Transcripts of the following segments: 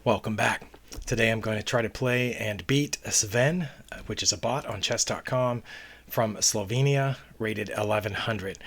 Welcome back. Today I'm going to try to play and beat Sven, which is a bot on chess.com from Slovenia, rated 1100.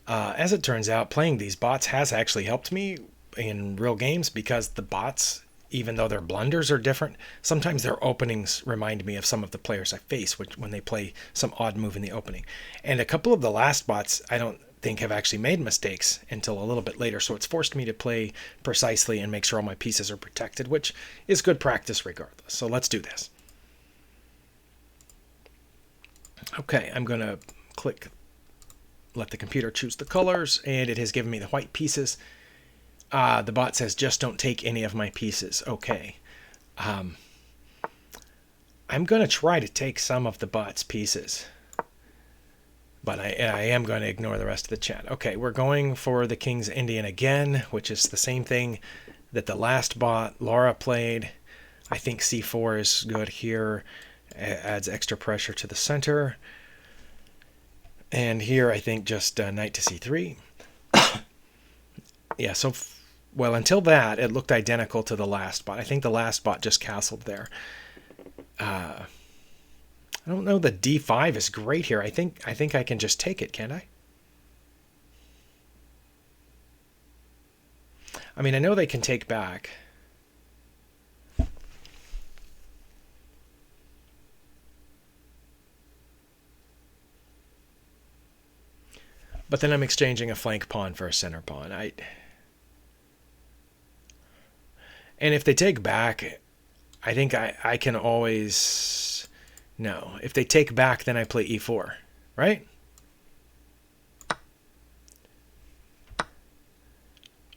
As it turns out, playing these bots has actually helped me in real games because the bots, even though their blunders are different, sometimes their openings remind me of some of the players I face when they play some odd move in the opening. And a couple of the last bots I don't think have actually made mistakes until a little bit later, so it's forced me to play precisely and make sure all my pieces are protected, which is good practice regardless. So let's do this. Okay, I'm going to let the computer choose the colors, and it has given me the white pieces. The bot says just don't take any of my pieces. Okay. I'm going to try to take some of the bot's pieces, but I am going to ignore the rest of the chat. Okay, we're going for the King's Indian again, which is the same thing that the last bot Laura played. I think c4 is good here. Adds extra pressure to the center. And here I think just knight to c3. Yeah, so, well, until that, it looked identical to the last bot. I think the last bot just castled there. I don't know that d5 is great here. I think I can just take it, can't I? I mean, I know they can take back. But then I'm exchanging a flank pawn for a center pawn. And if they take back, I think I can always... No, if they take back, then I play e4, right?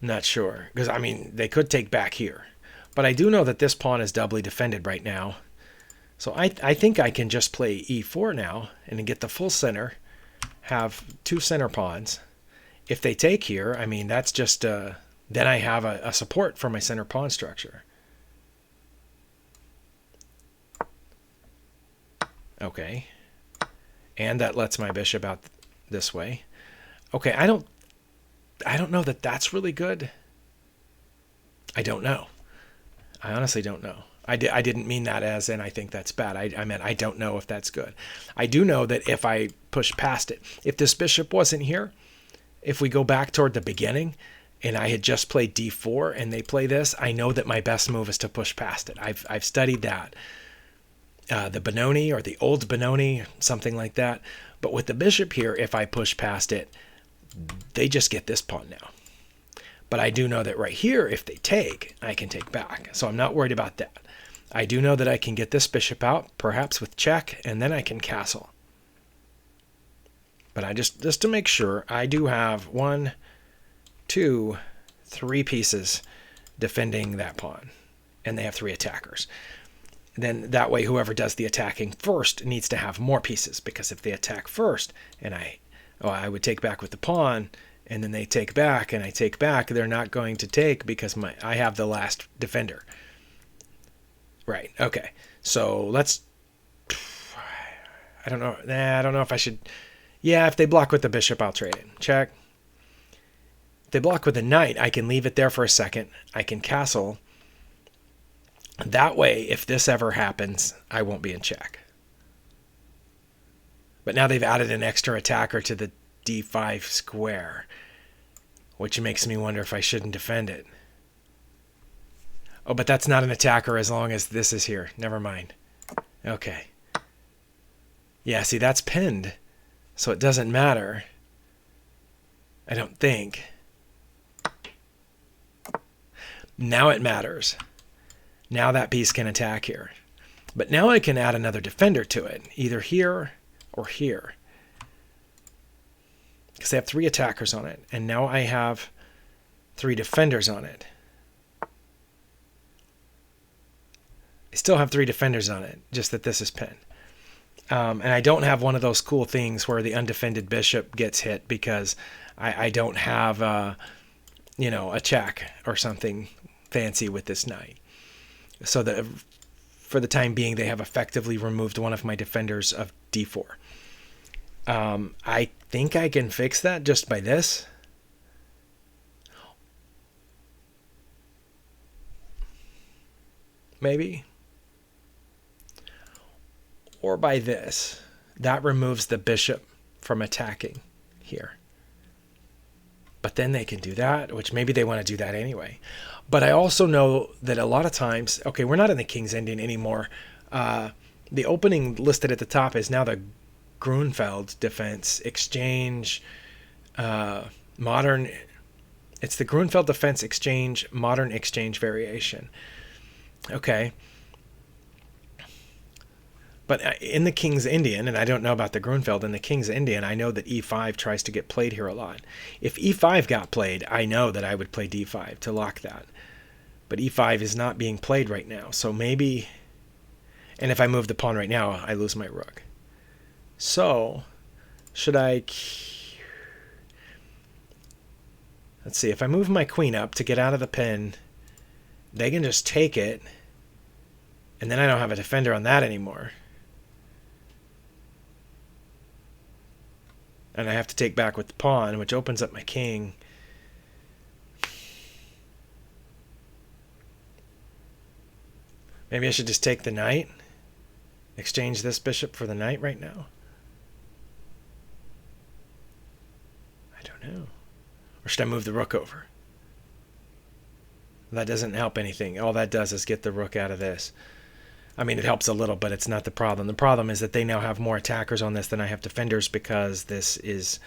Not sure, because I mean, they could take back here. But I do know that this pawn is doubly defended right now. So I think I can just play e4 now and get the full center, have two center pawns. If they take here, I mean, that's just, then I have a support for my center pawn structure. Okay, and that lets my bishop out this way. Okay, I don't know that that's really good. I don't know. I honestly don't know. I didn't mean that as in I think that's bad. I meant I don't know if that's good. I do know that if I push past it, if this bishop wasn't here, if we go back toward the beginning and I had just played d4 and they play this, I know that my best move is to push past it. I've studied that. The Benoni or the old Benoni, something like that. But with the bishop here, if I push past it, they just get this pawn now. But I do know that right here, if they take, I can take back. So I'm not worried about that. I do know that I can get this bishop out, perhaps with check, and then I can castle. But I just to make sure, I do have 1, 2, 3 pieces defending that pawn. And they have 3 attackers. Then that way whoever does the attacking first needs to have more pieces, because if they attack first and I would take back with the pawn and then they take back and I take back, they're not going to take because I have the last defender. Right. Okay. So let's... I don't know. I don't know if I should... Yeah, if they block with the bishop, I'll trade it. Check. If they block with the knight, I can leave it there for a second. I can castle. That way, if this ever happens, I won't be in check. But now they've added an extra attacker to the d5 square, which makes me wonder if I shouldn't defend it. Oh, but that's not an attacker as long as this is here. Never mind. Okay. Yeah, see, that's pinned, so it doesn't matter. I don't think. Now it matters. Now that piece can attack here. But now I can add another defender to it, either here or here. Because they have 3 attackers on it, and now I have 3 defenders on it. I still have 3 defenders on it, just that this is pinned. And I don't have one of those cool things where the undefended bishop gets hit because I don't have, a check or something fancy with this knight. So that for the time being, they have effectively removed one of my defenders of d4. I think I can fix that just by this. maybe. Or by this. That removes the bishop from attacking here. But then they can do that, which maybe they want to do that anyway. But I also know that a lot of times, okay, we're not in the King's Indian anymore. The opening listed at the top is now the Grunfeld defense exchange modern. It's the Grunfeld defense exchange modern exchange variation. Okay. But in the King's Indian, and I don't know about the Grunfeld, in the King's Indian, I know that e5 tries to get played here a lot. If e5 got played, I know that I would play d5 to lock that. But e5 is not being played right now, so maybe... And if I move the pawn right now, I lose my rook. So, should I... Let's see, if I move my queen up to get out of the pin, they can just take it, and then I don't have a defender on that anymore. And I have to take back with the pawn, which opens up my king. Maybe I should just take the knight. Exchange this bishop for the knight right now. I don't know. Or should I move the rook over? That doesn't help anything. All that does is get the rook out of this. I mean, it helps a little, but it's not the problem. The problem is that they now have more attackers on this than I have defenders because this is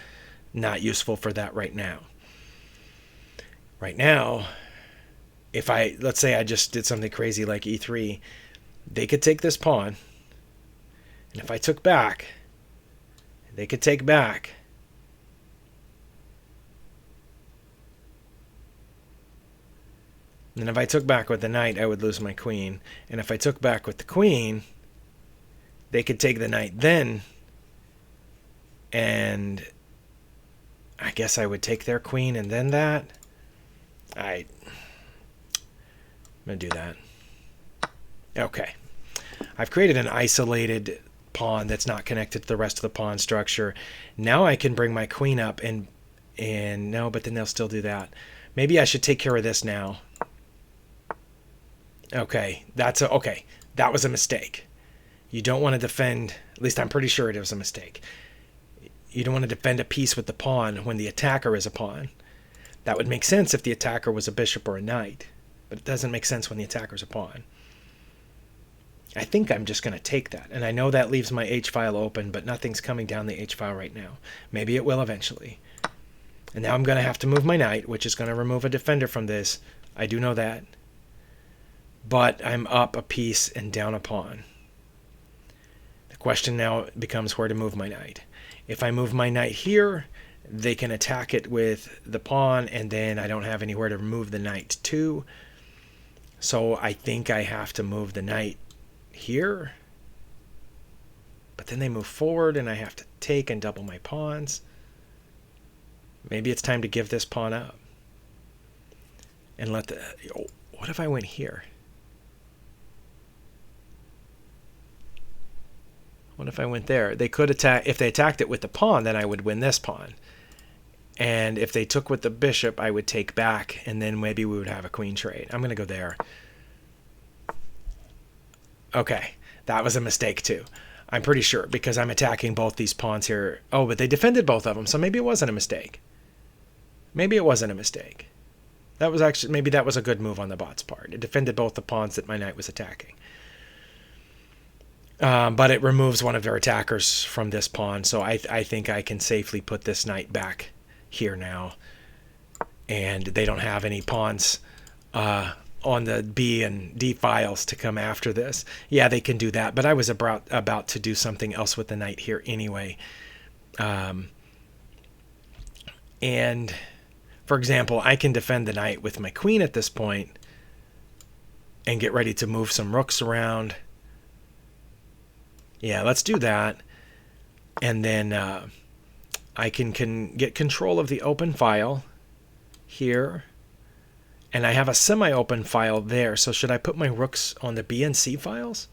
not useful for that right now. Right now, if let's say I just did something crazy like e3, they could take this pawn. And if I took back, they could take back. And if I took back with the knight, I would lose my queen. And if I took back with the queen, they could take the knight then. And I guess I would take their queen and then that. I'm going to do that. Okay. I've created an isolated pawn that's not connected to the rest of the pawn structure. Now I can bring my queen up and no, but then they'll still do that. Maybe I should take care of this now. Okay, okay. That was a mistake. You don't want to defend, at least I'm pretty sure it was a mistake. You don't want to defend a piece with the pawn when the attacker is a pawn. That would make sense if the attacker was a bishop or a knight, but it doesn't make sense when the attacker's a pawn. I think I'm just going to take that, and I know that leaves my H-file open, but nothing's coming down the H-file right now. Maybe it will eventually. And now I'm going to have to move my knight, which is going to remove a defender from this. I do know that. But I'm up a piece and down a pawn. The question now becomes where to move my knight. If I move my knight here, they can attack it with the pawn, and then I don't have anywhere to move the knight to. So I think I have to move the knight here. But then they move forward, and I have to take and double my pawns. Maybe it's time to give this pawn up. And let the... Oh, what if I went here? What if I went there? They could attack. If they attacked it with the pawn, then I would win this pawn. And if they took with the bishop, I would take back, and then maybe we would have a queen trade. I'm going to go there. Okay, that was a mistake too. I'm pretty sure, because I'm attacking both these pawns here. Oh, but they defended both of them, so maybe it wasn't a mistake. Maybe it wasn't a mistake. That was actually, maybe that was a good move on the bot's part. It defended both the pawns that my knight was attacking. But it removes one of their attackers from this pawn, so I think I can safely put this knight back here now. And they don't have any pawns on the B and D files to come after this. Yeah, they can do that, but I was about to do something else with the knight here anyway. And, for example, I can defend the knight with my queen at this point and get ready to move some rooks around. Yeah, let's do that. And then I can get control of the open file here. And I have a semi-open file there. So should I put my rooks on the B and C files?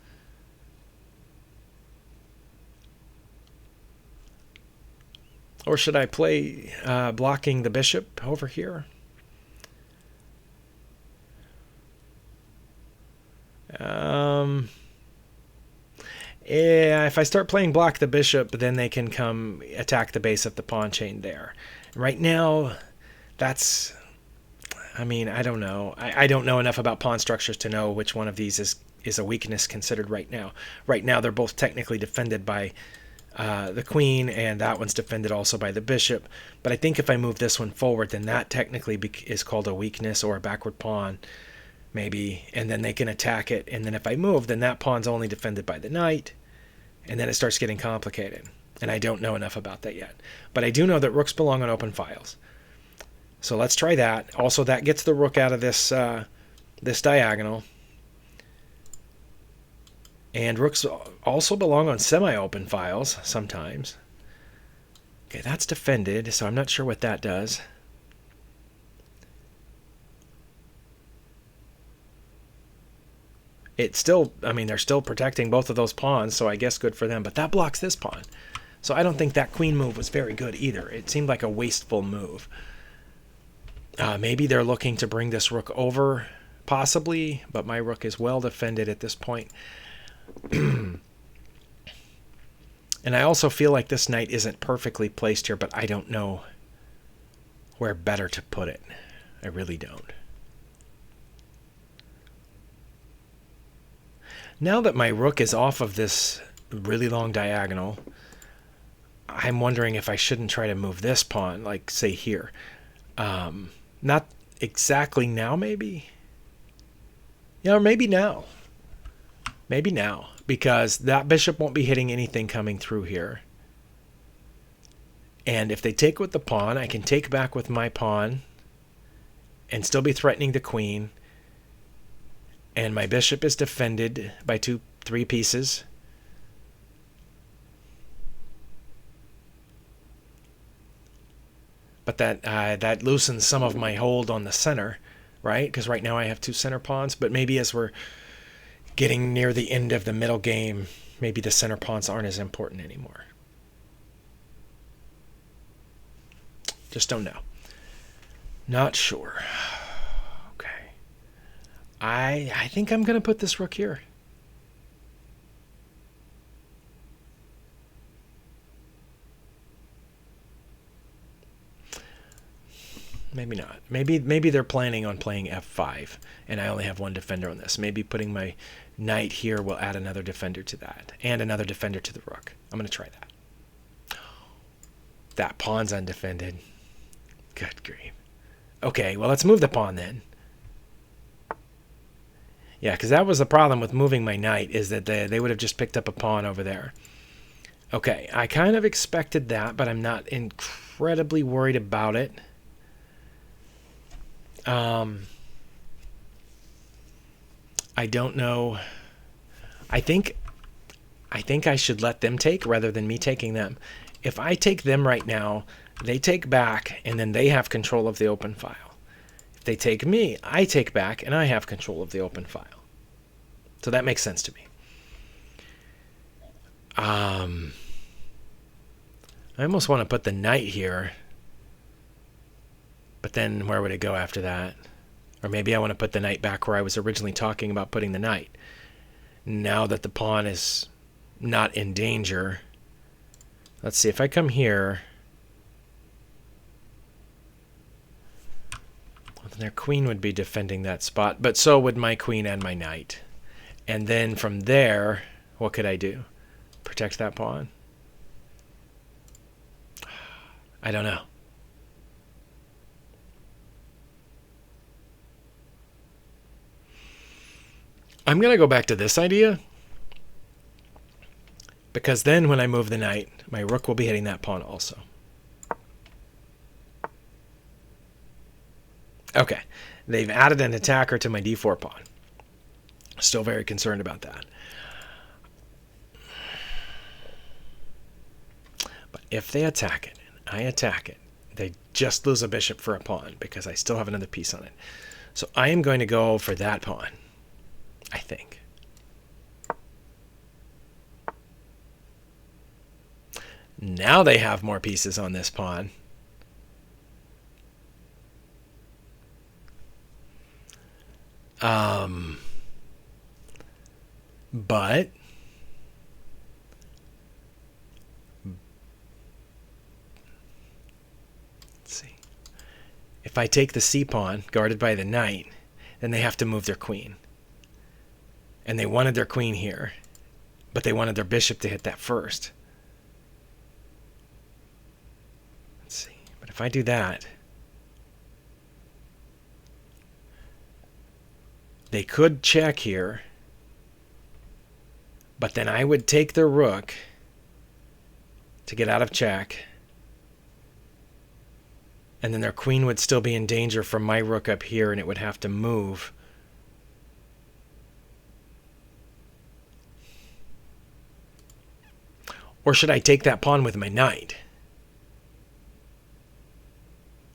Or should I play blocking the bishop over here? Yeah, if I start playing block the bishop, then they can come attack the base of the pawn chain there. Right now, that's... I mean, I don't know. I don't know enough about pawn structures to know which one of these is a weakness considered right now. Right now, they're both technically defended by the queen, and that one's defended also by the bishop. But I think if I move this one forward, then that technically is called a weakness or a backward pawn, maybe. And then they can attack it. And then if I move, then that pawn's only defended by the knight. And then it starts getting complicated. And I don't know enough about that yet. But I do know that rooks belong on open files. So let's try that. Also, that gets the rook out of this this diagonal. And rooks also belong on semi-open files sometimes. Okay, that's defended, so I'm not sure what that does. It's still, I mean, they're still protecting both of those pawns, so I guess good for them. But that blocks this pawn. So I don't think that queen move was very good either. It seemed like a wasteful move. Maybe they're looking to bring this rook over, possibly, but my rook is well defended at this point. And I also feel like this knight isn't perfectly placed here, but I don't know where better to put it. I really don't. Now that my rook is off of this really long diagonal, I'm wondering if I shouldn't try to move this pawn, like, say, here. Not exactly now, maybe? Yeah, or maybe now. Maybe now, because that bishop won't be hitting anything coming through here. And if they take with the pawn, I can take back with my pawn and still be threatening the queen. And my bishop is defended by 3 pieces. But that loosens some of my hold on the center, right? Because right now I have 2 center pawns. But maybe as we're getting near the end of the middle game, maybe the center pawns aren't as important anymore. Just don't know. Not sure. Okay. I think I'm going to put this rook here. Maybe not. Maybe they're planning on playing f5, and I only have 1 defender on this. Maybe putting my knight here will add another defender to that, and another defender to the rook. I'm going to try that. That pawn's undefended. Good grief. Okay, well, let's move the pawn then. Yeah, because that was the problem with moving my knight, is that they would have just picked up a pawn over there. Okay, I kind of expected that, but I'm not incredibly worried about it. I don't know. I think I should let them take rather than me taking them. If I take them right now, they take back, and then they have control of the open file. If they take me, I take back, and I have control of the open file. So that makes sense to me. I almost want to put the knight here. But then where would it go after that? Or maybe I want to put the knight back where I was originally talking about putting the knight. Now that the pawn is not in danger. Let's see, if I come here, well, then their queen would be defending that spot, but so would my queen and my knight. And then from there, what could I do? Protect that pawn? I don't know. I'm going to go back to this idea, because then when I move the knight, my rook will be hitting that pawn also. Okay, they've added an attacker to my d4 pawn. Still very concerned about that. But if they attack it, and I attack it, they just lose a bishop for a pawn, because I still have another piece on it. So I am going to go for that pawn. I think. Now they have more pieces on this pawn. But let's see. If I take the c pawn, guarded by the knight, then they have to move their queen. And they wanted their queen here, but they wanted their bishop to hit that first. Let's see. But if I do that, they could check here, but then I would take their rook to get out of check, and then their queen would still be in danger from my rook up here, and it would have to move. Or should I take that pawn with my knight?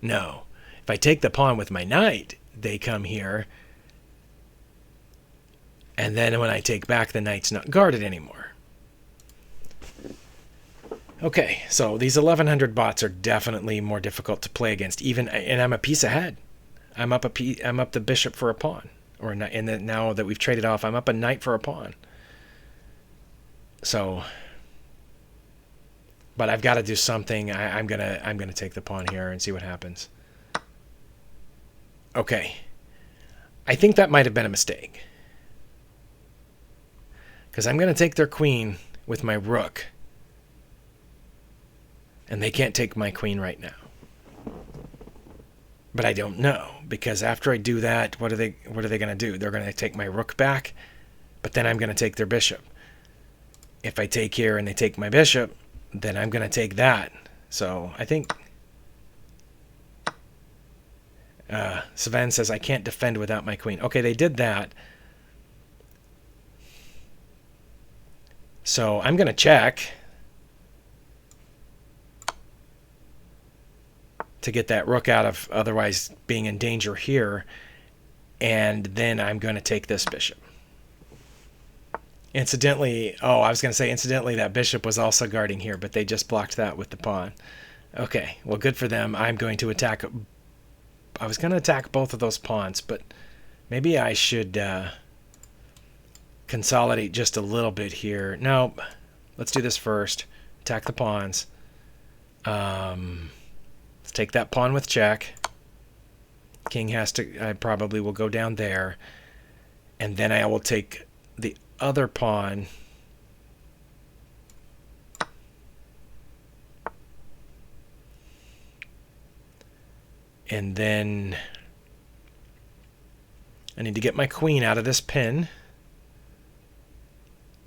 No. If I take the pawn with my knight, they come here, and then when I take back, the knight's not guarded anymore. Okay, so these 1100 bots are definitely more difficult to play against, even, and I'm a piece ahead. I'm up the bishop for a pawn, or and then now that we've traded off, I'm up a knight for a pawn. So, but I've got to do something. I'm gonna take the pawn here and see what happens. Okay, I think that might have been a mistake, because I'm gonna take their queen with my rook. And they can't take my queen right now. But I don't know, because after I do that, what are they going to do? They're going to take my rook back, but then I'm going to take their bishop. If I take here and they take my bishop, then I'm going to take that. So I think Sven says I can't defend without my queen. Okay, they did that. So I'm going to check to get that rook out of otherwise being in danger here, and then I'm going to take this bishop. Incidentally, that bishop was also guarding here, but they just blocked that with the pawn. Okay, well, good for them. I'm going to attack. I was going to attack both of those pawns, but maybe I should consolidate just a little bit here. No, let's do this first. Attack the pawns. Let's take that pawn with check. King has to, I probably will go down there. And then I will take the other pawn. And then I need to get my queen out of this pin.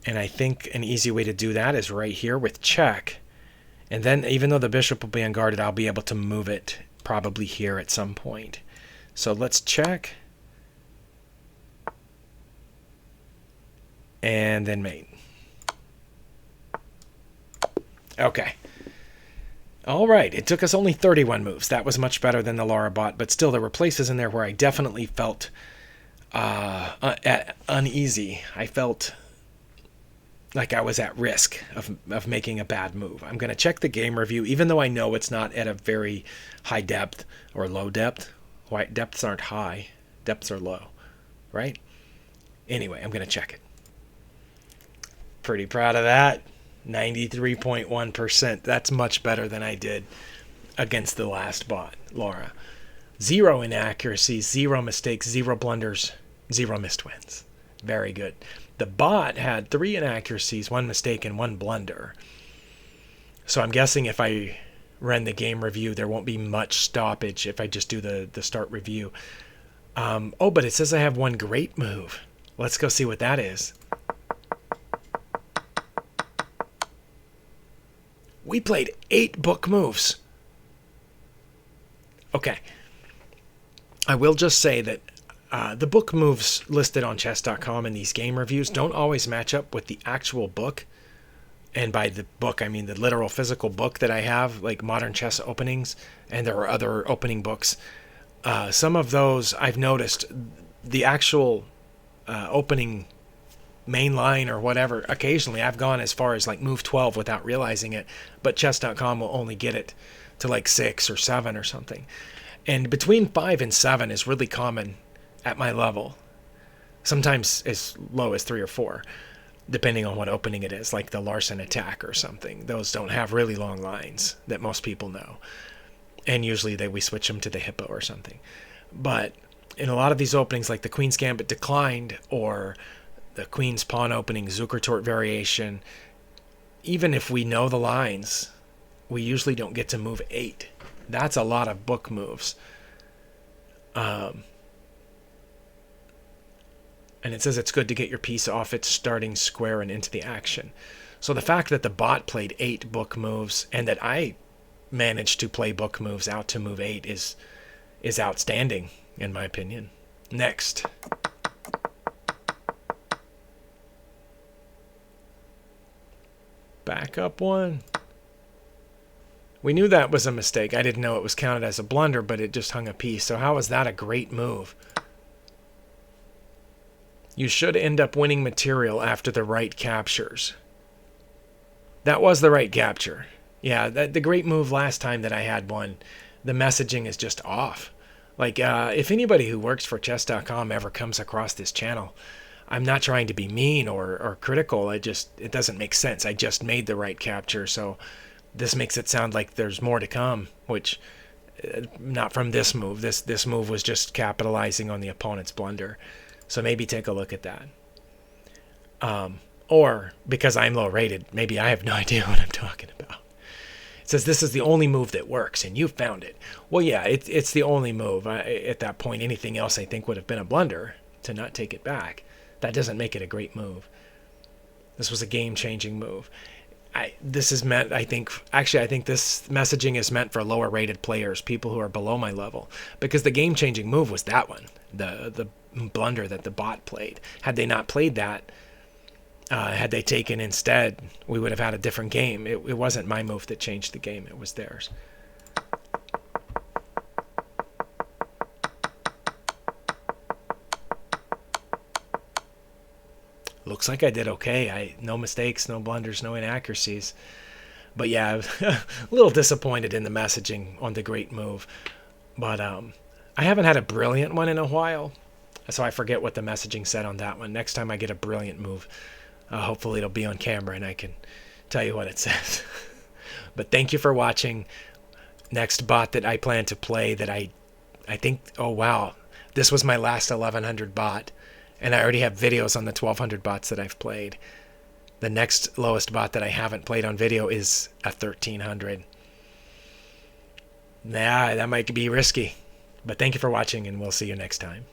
And I think an easy way to do that is right here with check. And then, even though the bishop will be unguarded, I'll be able to move it probably here at some point. So let's check. And then mate. Okay. All right. It took us only 31 moves. That was much better than the Laura bot, but still there were places in there where I definitely felt uneasy. I felt like I was at risk of making a bad move. I'm going to check the game review, even though I know it's not at a very high depth or low depth. Why depths aren't high, depths are low, right? Anyway, I'm going to check it. Pretty proud of that. 93.1%. That's much better than I did against the last bot, Laura. 0 inaccuracies, 0 mistakes, 0 blunders, 0 missed wins. Very good. The bot had 3 inaccuracies, 1 mistake, and 1 blunder. So I'm guessing if I run the game review, there won't be much stoppage if I just do the start review. Oh, but it says I have 1 great move. Let's go see what that is. We played 8 book moves. Okay. I will just say that the book moves listed on chess.com in these game reviews don't always match up with the actual book. And by the book, I mean the literal physical book that I have, like Modern Chess Openings, and there are other opening books. Some of those I've noticed, the actual opening main line or whatever, occasionally I've gone as far as like move 12 without realizing it, but chess.com will only get it to like 6 or 7 or something. And between 5 and 7 is really common at my level, sometimes as low as 3 or 4. depending on what opening it is, like the Larson attack or something. Those don't have really long lines that most people know. And usually we switch them to the hippo or something. But in a lot of these openings, like the Queen's Gambit declined or the Queen's Pawn opening, Zukertort variation, even if we know the lines, we usually don't get to move 8. That's a lot of book moves. And it says it's good to get your piece off its starting square and into the action. So the fact that the bot played 8 book moves and that I managed to play book moves out to move 8 is outstanding, in my opinion. Next. Back up 1. We knew that was a mistake. I didn't know it was counted as a blunder, but it just hung a piece. So how is that a great move? You should end up winning material after the right captures. That was the right capture. Yeah, the great move last time that I had one, the messaging is just off. Like, if anybody who works for chess.com ever comes across this channel, I'm not trying to be mean or critical. It doesn't make sense. I just made the right capture, so this makes it sound like there's more to come, which not from this move. This move was just capitalizing on the opponent's blunder. So maybe take a look at that. Or because I'm low rated, maybe I have no idea what I'm talking about. It says this is the only move that works, and you found it. Well, yeah, it's the only move. At that point, anything else I think would have been a blunder to not take it back. That doesn't make it a great move. This was a game-changing move. This is meant, I think this messaging is meant for lower-rated players, people who are below my level, because the game-changing move was that one, the blunder that the bot played. Had they not played that, had they taken instead, we would have had a different game. It wasn't my move that changed the game. It was theirs. Looks like I did okay. No mistakes, no blunders, no inaccuracies. But yeah, a little disappointed in the messaging on the great move. But I haven't had a brilliant one in a while, so I forget what the messaging said on that one. Next time I get a brilliant move, hopefully it'll be on camera and I can tell you what it says. But thank you for watching. Next bot that I plan to play that I think, oh wow, this was my last 1100 bot. And I already have videos on the 1200 bots that I've played. The next lowest bot that I haven't played on video is a 1300. Nah, that might be risky. But thank you for watching, and we'll see you next time.